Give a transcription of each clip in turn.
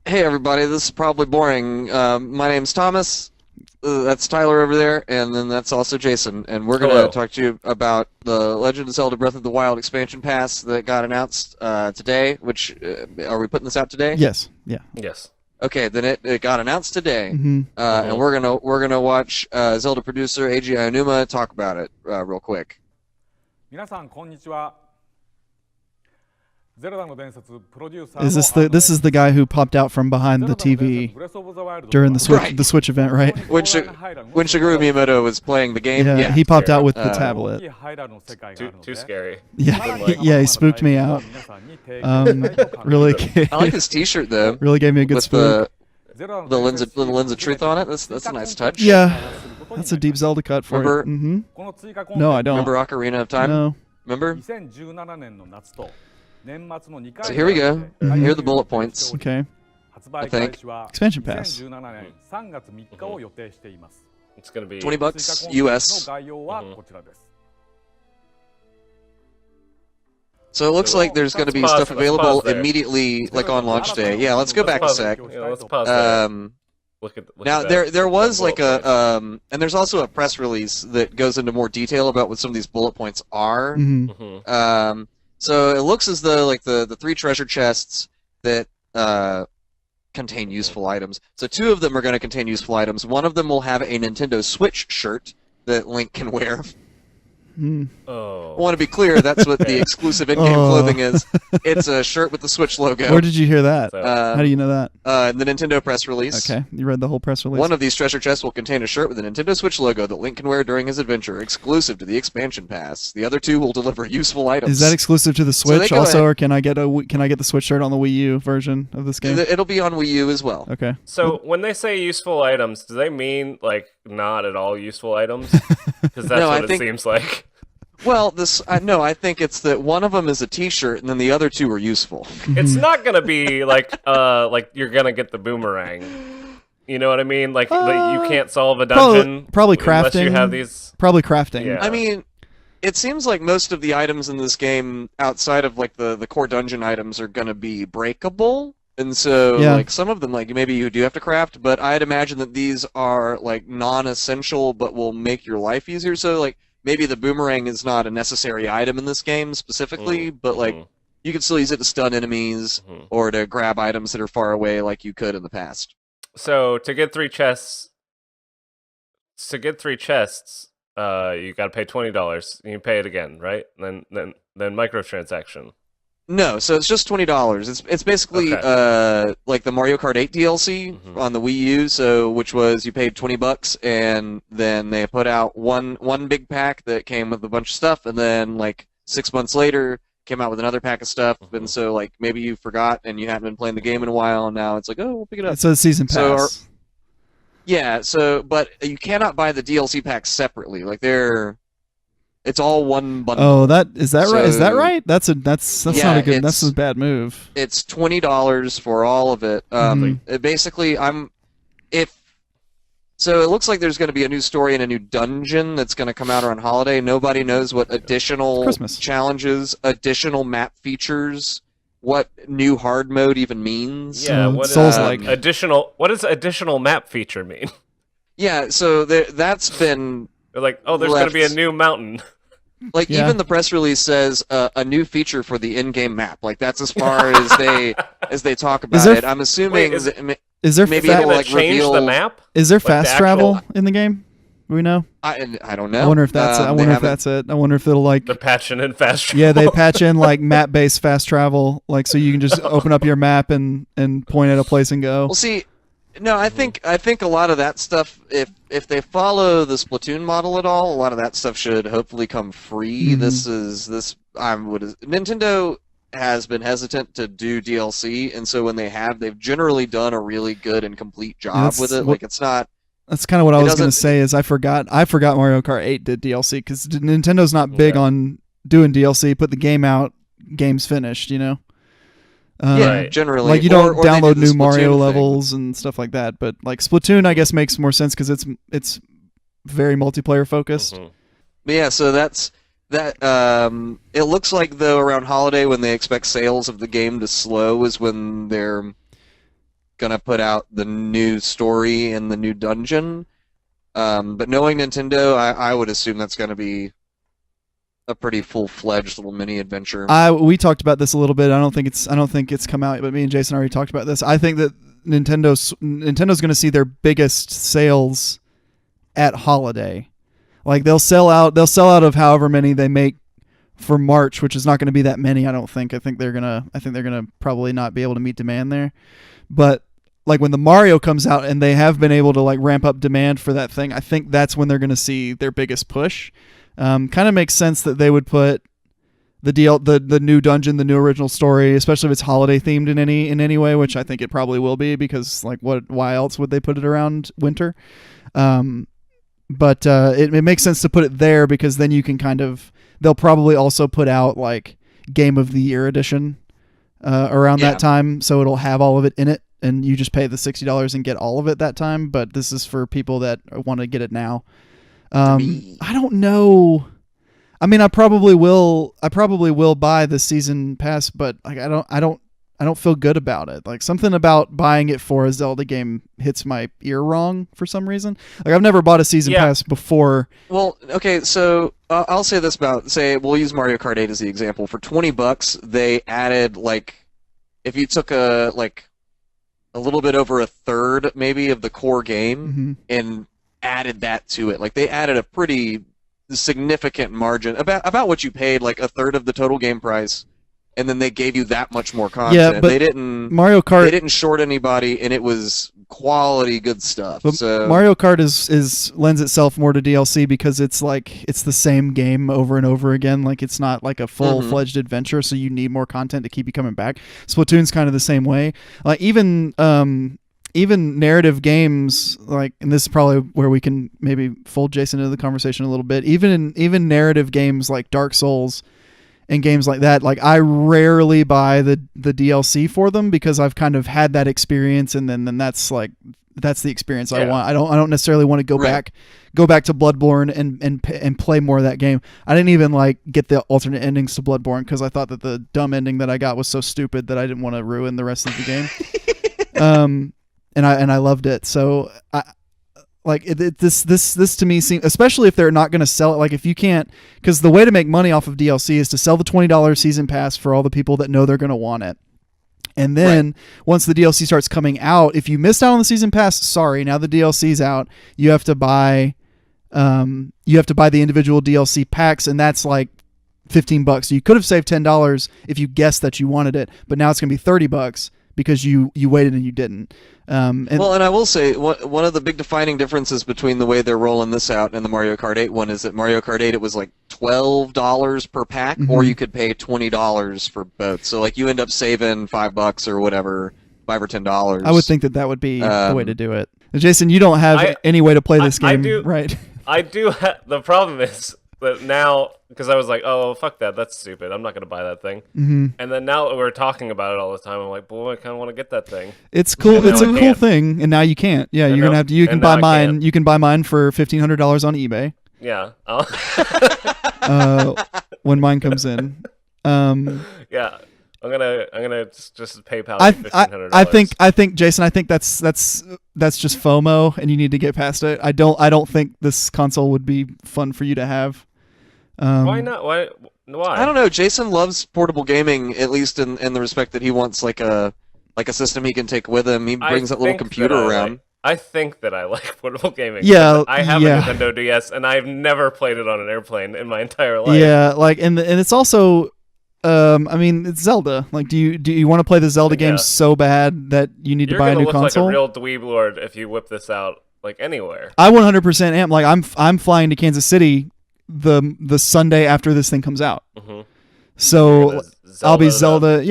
Hey everybody, this is probably boring. My name's Thomas. That's Tyler over there, and then that's also Jason. And we're going to talk to you about the Legend of Zelda Breath of the Wild expansion pass that got announced today. Which are we putting this out today? Yes. Yeah. Yes. Okay, then it got announced today, Mhm. and we're gonna watch Zelda producer Eiji Aonuma talk about it real quick. 皆さんこんにちは。Zelda の伝説プロデューサー Is this the guy who popped out from behind the TV during the Switch event, right? When Shigeru Miyamoto was playing the game, Yeah, he popped out with the tablet. Too scary. Yeah, he spooked me out. Really, I like his T-shirt though. really gave me a good With spook. the lens of truth on it. That's a nice touch. Yeah, that's a deep Zelda cut for Remember- it. Mm-hmm. No, I don't. Remember Ocarina of Time? No. Remember? 2017年の夏と年末の2回 So here we go. Here are the bullet points. Okay. 発売開始は Expansion pass. 2017年3月3日を予定しています。 It's gonna be $20 追加コンテンツ US. の概要はこちらです。 So it looks like there's going to be Let's pause- stuff let's pause available there. immediately, like on launch day. Yeah, let's go back a sec. Yeah, let's pause there. Look Now at that. there was That like bullet a and there's also a press release that goes into more detail about what some of these bullet points are. Mm-hmm. So it looks as though like the three treasure chests that contain useful items. So two of them are going to contain useful items. One of them will have a Nintendo Switch shirt that Link can wear. Oh. I want to be clear, that's what the exclusive in-game clothing is. It's a shirt with the Switch logo. Where did you hear that? So- How do you know that? The Nintendo press release. Okay, you read the whole press release. One of these treasure chests will contain a shirt with the Nintendo Switch logo that Link can wear during his adventure, exclusive to the expansion pass. The other two will deliver useful items. Is that exclusive to the So they Switch go also, ahead- or can I get the Switch shirt on the Wii U version of this game? It'll be on Wii U as well. Okay. So when they say useful items, do they mean like not at all useful items? Because that's No, I what it think- seems like. Well, no, I think it's that one of them is a T-shirt, and then the other two are useful. It's not gonna be like you're gonna get the boomerang. You know what I mean? Like you can't solve a dungeon. Probably unless you crafting. have these. Probably crafting. Yeah. I mean, it seems like most of the items in this game, outside of like the core dungeon items, are going to be breakable. And so, Yeah. like some of them, like maybe you do have to craft, but I'd imagine that these are like non-essential, but will make your life easier. So, like maybe the boomerang is not a necessary item in this game specifically, but like you can still use it to stun enemies or to grab items that are far away, like you could in the past. So to get three chests, you got to pay $20. You pay it again, right? Then microtransaction. No, so it's just $20. It's basically like the Mario Kart 8 DLC on the Wii U, so which was you paid $20 and then they put out one big pack that came with a bunch of stuff, and then like 6 months later came out with another pack of stuff, and so like maybe you forgot and you hadn't been playing the game in a while, and now it's like, oh, we'll pick it up. It's a season pass. So yeah, but you cannot buy the DLC packs separately. Like it's all one bundle. Oh, is that right? Is that So- right? That's Yeah, not a good. That's it's- a bad move. It's $20 for all of it. Basically, so it looks like there's going to be a new story and a new dungeon that's going to come out around holiday. Nobody knows what additional Christmas. challenges, additional map features, what new hard mode even means. Yeah, what Souls-like. What does additional map feature mean? Yeah, so that's been They're like, oh, there's going to be a Left. new mountain. like Yeah. even the press release says a new feature for the in-game map. Like that's as far as they talk about there- it. I'm assuming Wait, Is there maybe They're it'll going like to change reveal. the map? is there the fast actual- travel in the game? Do we know? I don't know. I wonder if that's. I They wonder if haven't- that's it. I wonder if it'll like. They're patching in fast travel. Yeah, they patch in like map-based fast travel, like so you can just open up your map and point at a place and go. Well, see, no, I think a lot of that stuff, if they follow the Splatoon model at all, a lot of that stuff should hopefully come free. Nintendo has been hesitant to do DLC, and so when they have, they've generally done a really good and complete job That's with it. what- Like it's not. That's kind of what I It was going to doesn't- say. Is I forgot Mario Kart 8 did DLC because Nintendo's not big Yeah. on doing DLC. Put the game out, game's finished. You know. Yeah, Right. generally. Like you Or don't they do download the new Splatoon Mario thing. levels and stuff like that. But like Splatoon, I guess makes more sense because it's very multiplayer focused. But yeah, so that's That it looks like though around holiday when they expect sales of the game to slow is when they're gonna put out the new story and the new dungeon. But knowing Nintendo, I would assume that's gonna be a pretty full-fledged little mini adventure. We talked about this a little bit. I don't think it's come out, but me and Jason already talked about this. I think that Nintendo's going to see their biggest sales at holiday. Like they'll sell out of however many they make for March, which is not going to be that many, I don't think. I think they're going to probably not be able to meet demand there. But like when the Mario comes out and they have been able to like ramp up demand for that thing, I think that's when they're going to see their biggest push. Kind of makes sense that they would put the new dungeon, the new original story, especially if it's holiday themed in any way, which I think it probably will be, because like why else would they put it around winter? But it makes sense to put it there because then you can they'll probably also put out like Game of the Year edition around that time, so it'll have all of it in it, and you just pay the $60 and get all of it that time. But this is for people that want to get it now. I don't know. I mean, I probably will buy the season pass, but like I don't feel good about it. Like something about buying it for a Zelda game hits my ear wrong for some reason. Like I've never bought a season pass before. Well, okay, so I'll say this about we'll use Mario Kart 8 as the example. For $20, they added like if you took a little bit over a third maybe of the core game and added that to it. Like they added a pretty significant margin about what you paid, like a third of the total game price, and then they gave you that much more content. Yeah, but they didn't Mario Kart. They didn't short anybody, and it was quality good stuff. But so Mario Kart is lends itself more to DLC because it's like it's the same game over and over again. Like it's not like a full-fledged adventure, so you need more content to keep you coming back. Splatoon's kind of the same way. Like even narrative games, like, and this is probably where we can maybe fold Jason into the conversation a little bit. Even narrative games like Dark Souls and games like that, like I rarely buy the DLC for them because I've kind of had that experience, and then that's the experience I want. I don't necessarily want to go back to Bloodborne and play more of that game. I didn't even like get the alternate endings to Bloodborne because I thought that the dumb ending that I got was so stupid that I didn't want to ruin the rest of the game. And I loved it. So this to me seems, especially if they're not going to sell it. Like if you can't, because the way to make money off of DLC is to sell the $20 season pass for all the people that know they're going to want it. And then once the DLC starts coming out, if you missed out on the season pass, sorry, now the DLC's out. You have to buy the individual DLC packs, and that's like $15. So you could have saved $10 if you guessed that you wanted it, but now it's going to be $30 because you waited and you didn't. And I will say one of the big defining differences between the way they're rolling this out and the Mario Kart 8 one is that Mario Kart 8 it was like $12 per pack, or you could pay $20 for both. So like you end up saving $5 or whatever, $5 or $10. I would think that would be the way to do it. Jason, you don't have any way to play this game, right? I do. The problem is that now, because I was like, oh, fuck that, that's stupid. I'm not going to buy that thing. And then now we're talking about it all the time. I'm like, boy, I kind of want to get that thing. It's cool. It's a cool thing, and now you can't. Yeah, you're gonna have to. You can buy mine. You can buy mine for $1,500 on eBay. Yeah. When mine comes in. Yeah. I'm gonna just PayPal $1,500. I think Jason. I think that's just FOMO, and you need to get past it. I don't think this console would be fun for you to have. Why not? Why? I don't know. Jason loves portable gaming, at least in the respect that he wants like a system he can take with him. He brings that little computer around. I think that I like portable gaming. Yeah, I have a Nintendo DS, and I've never played it on an airplane in my entire life. Yeah, like and it's also. I mean, it's Zelda. Like, do you want to play the Zelda game so bad that you need to buy a new console? You're gonna look like a real dweeb lord if you whip this out like anywhere. I 100% am. Like, I'm flying to Kansas City the Sunday after this thing comes out. So I'll be Zelda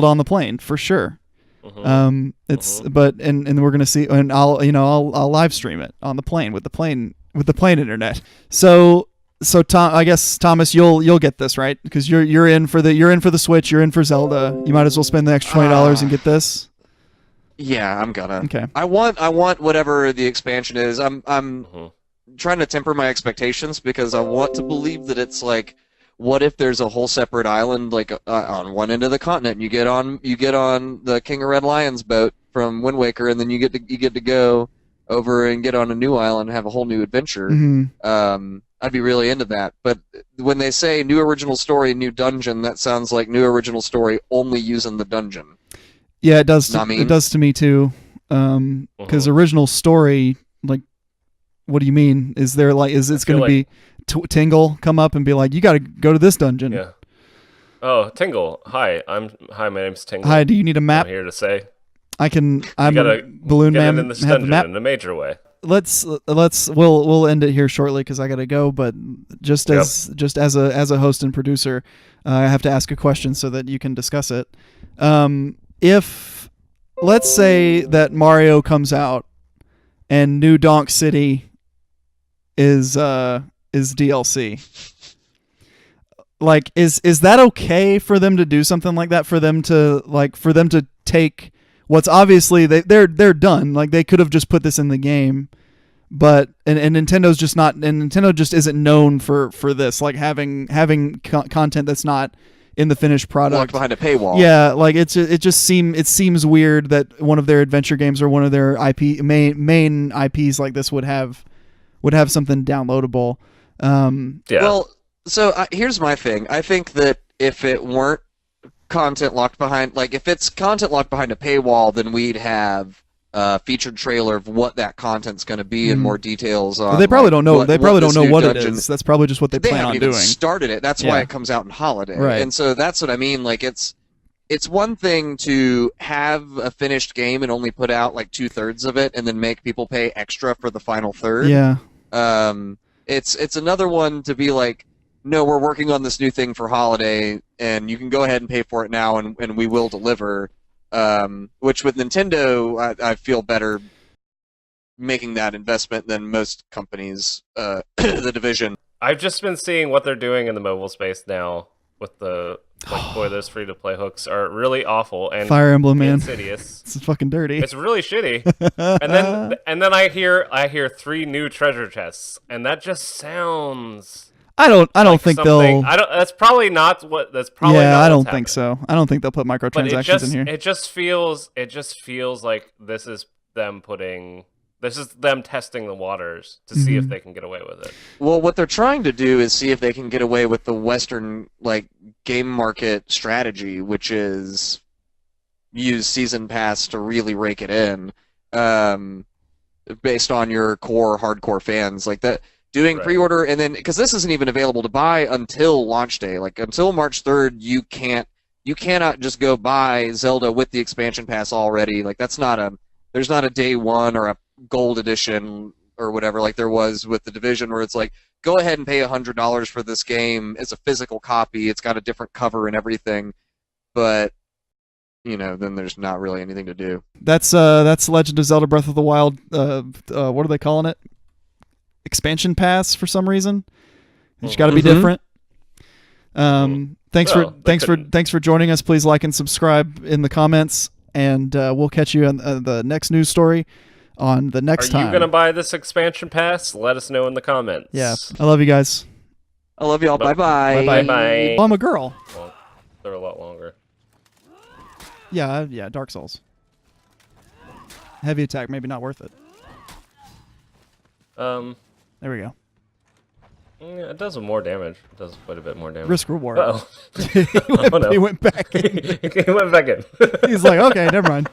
on the plane for sure. But we're gonna see, and I'll live stream it on the plane with the plane internet. So Tom, I guess Thomas, you'll get this, right? Because you're in for the Switch, you're in for Zelda. You might as well spend the extra $20 and get this. Yeah, I'm gonna. Okay. I want whatever the expansion is. I'm trying to temper my expectations because I want to believe that it's like what if there's a whole separate island like on one end of the continent? And you get on the King of Red Lion's boat from Wind Waker, and then you get to go over and get on a new island and have a whole new adventure. I'd be really into that. But when they say new original story, new dungeon, that sounds like new original story only using the dungeon. Yeah, it does. It does to me too. Because original story, like, what do you mean? Is there like, is it's going to be Tingle come up and be like, you got to go to this dungeon? Yeah. Oh, Tingle. Hi, my name's Tingle. Hi, do you need a map? I'm here to say. I'm a balloon man. In this dungeon in a major way. We'll end it here shortly because I gotta go. But just as a host and producer, I have to ask a question so that you can discuss it. If let's say that Mario comes out and New Donk City is DLC, like is that okay for them to do something like that? For them to take what's obviously they're done. Like they could have just put this in the game, but and Nintendo's just not. And Nintendo just isn't known for this. Like having content that's not in the finished product. Locked behind a paywall. Yeah, like it seems weird that one of their adventure games or one of their main IPs like this would have something downloadable. Yeah. Well, so here's my thing. I think that if it weren't content locked behind, like if it's content locked behind a paywall, then we'd have a featured trailer of what that content's going to be and more details on. Well, they probably don't know. They probably don't know what it dungeon is. That's probably just what they plan on doing. They haven't even started it. That's why it comes out in holiday. Right. And so that's what I mean. Like it's one thing to have a finished game and only put out like 2/3 of it, and then make people pay extra for the final third. Yeah. It's another one to be like, no, we're working on this new thing for holiday, and you can go ahead and pay for it now, and we will deliver. Which with Nintendo, I feel better making that investment than most companies, the division. I've just been seeing what they're doing in the mobile space now with the boy, those free-to-play hooks are really awful and Fire Emblem, man. Insidious. It's fucking dirty. It's really shitty. and then I hear 3 new treasure chests, and that just sounds. I don't like think something. they'll. That's probably not what. That's probably. Yeah, not I don't what's think happening. so. I don't think they'll put microtransactions in here. It just feels like this is them testing the waters to see if they can get away with it. Well, what they're trying to do is see if they can get away with the Western game market strategy, which is use season pass to really rake it in, based on your hardcore fans like that. Doing pre-order, and then because this isn't even available to buy until launch day, like until March 3rd, you cannot just go buy Zelda with the expansion pass already. Like there's not a day one or a gold edition or whatever like there was with the Division, where it's like, go ahead and pay $100 for this game as a physical copy. It's got a different cover and everything, but then there's not really anything to do. That's Legend of Zelda Breath of the Wild. What are they calling it? Expansion pass for some reason. It's got to be different. Thanks for joining us. Please like and subscribe in the comments, and we'll catch you on the next news story on the next time. Are you gonna buy this expansion pass? Let us know in the comments. Yeah, I love you guys. I love y'all. Bye bye. Bye bye. I'm a girl. Well, they're a lot longer. Yeah. Dark Souls. Heavy attack, maybe not worth it. There we go. Yeah, it does more damage. It does quite a bit more damage. Risk reward. Uh-oh. He went back in. He went back in. He's like, okay, never mind.